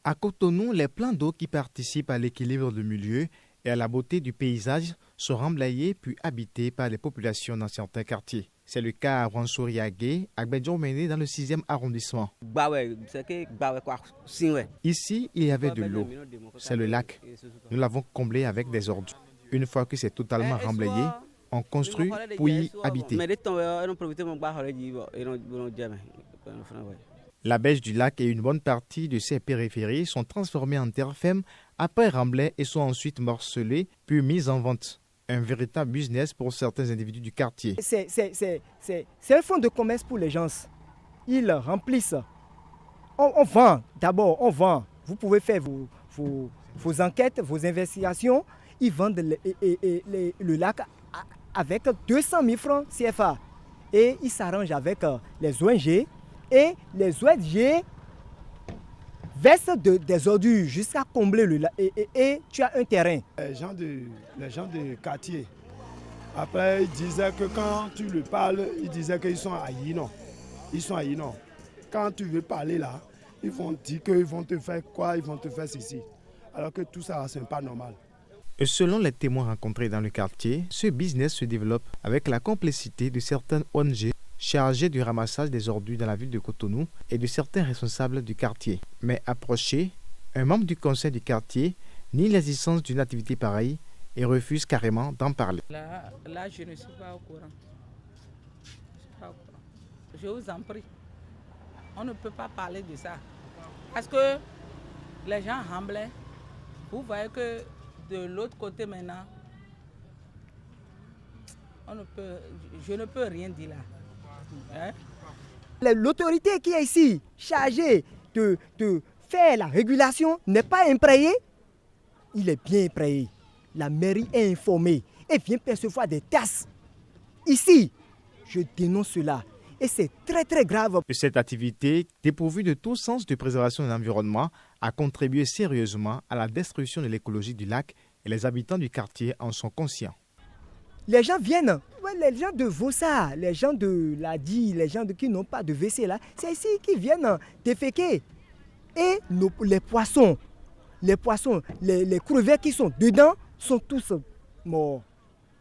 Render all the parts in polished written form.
À Cotonou, les plans d'eau qui participent à l'équilibre du milieu et à la beauté du paysage sont remblayés puis habités par les populations dans certains quartiers. C'est le cas à Wansouriagé, à Gbedjomene, dans le 6e arrondissement. Ici, il y avait de l'eau. C'est le lac. Nous l'avons comblé avec des ordures. Une fois que c'est totalement remblayé, on construit pour y habiter. La bêche du lac et une bonne partie de ses périphéries sont transformées en terre ferme après remblai et sont ensuite morcelées puis mises en vente. Un véritable business pour certains individus du quartier. C'est un fonds de commerce pour les gens. Ils remplissent. On vend, d'abord, on vend. Vous pouvez faire vos enquêtes, vos investigations. Ils vendent le lac avec 200 000 francs CFA. Et ils s'arrangent avec les ONG. Et les ONG versent des ordures jusqu'à combler le lac. Et tu as un terrain. Les gens de quartier, après, ils disaient que quand tu le parles, ils disaient qu'ils sont à Yinon. Ils sont à Yinon. Quand tu veux parler là, ils vont dire qu'ils vont te faire quoi, ils vont te faire ceci. Alors que tout ça, ce n'est pas normal. Et selon les témoins rencontrés dans le quartier, ce business se développe avec la complicité de certaines ONG chargées du ramassage des ordures dans la ville de Cotonou et de certains responsables du quartier. Mais approché, un membre du conseil du quartier nie l'existence d'une activité pareille et refuse carrément d'en parler. Là, je ne suis pas au courant. Je vous en prie. On ne peut pas parler de ça. Parce que les gens remblaient. Vous voyez que de l'autre côté maintenant, je ne peux rien dire là. Hein? L'autorité qui est ici, chargée de faire la régulation, n'est pas imprégnée. Il est bien imprégné. La mairie est informée et vient percevoir des tasses. Ici, je dénonce cela. Et c'est très très grave. Cette activité, dépourvue de tout sens de préservation de l'environnement, a contribué sérieusement à la destruction de l'écologie du lac et les habitants du quartier en sont conscients. Les gens viennent, les gens de Vossa, les gens de Ladi, les gens qui n'ont pas de WC là, c'est ici qu'ils viennent déféquer. Et les poissons, les crevettes qui sont dedans sont tous morts.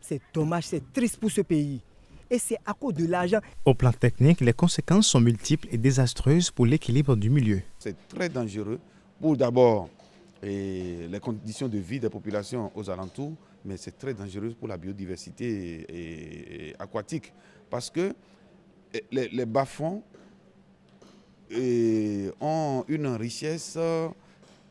C'est dommage, c'est triste pour ce pays. Et c'est à cause de l'argent. Au plan technique, les conséquences sont multiples et désastreuses pour l'équilibre du milieu. C'est très dangereux pour d'abord les conditions de vie des populations aux alentours, mais c'est très dangereux pour la biodiversité aquatique parce que les bas-fonds ont une richesse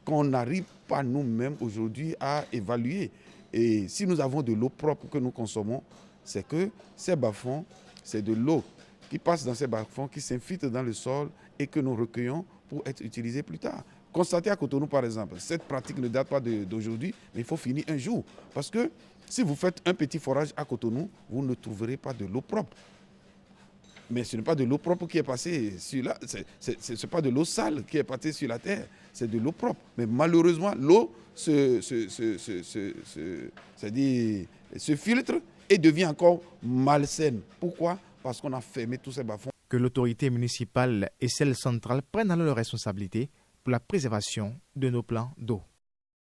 qu'on n'arrive pas nous-mêmes aujourd'hui à évaluer. Et si nous avons de l'eau propre que nous consommons, c'est que ces bas-fonds, c'est de l'eau qui passe dans ces bas-fonds, qui s'infiltre dans le sol et que nous recueillons pour être utilisée plus tard. Constatez à Cotonou, par exemple, cette pratique ne date pas d'aujourd'hui, mais il faut finir un jour. Parce que si vous faites un petit forage à Cotonou, vous ne trouverez pas de l'eau propre. Mais ce n'est pas de l'eau propre qui est passée sur là, ce n'est pas de l'eau sale qui est passée sur la terre, c'est de l'eau propre. Mais malheureusement, l'eau se filtre et devient encore malsaine. Pourquoi? Parce qu'on a fermé tous ces bas-fonds. Que l'autorité municipale et celle centrale prennent alors leurs responsabilités pour la préservation de nos plans d'eau.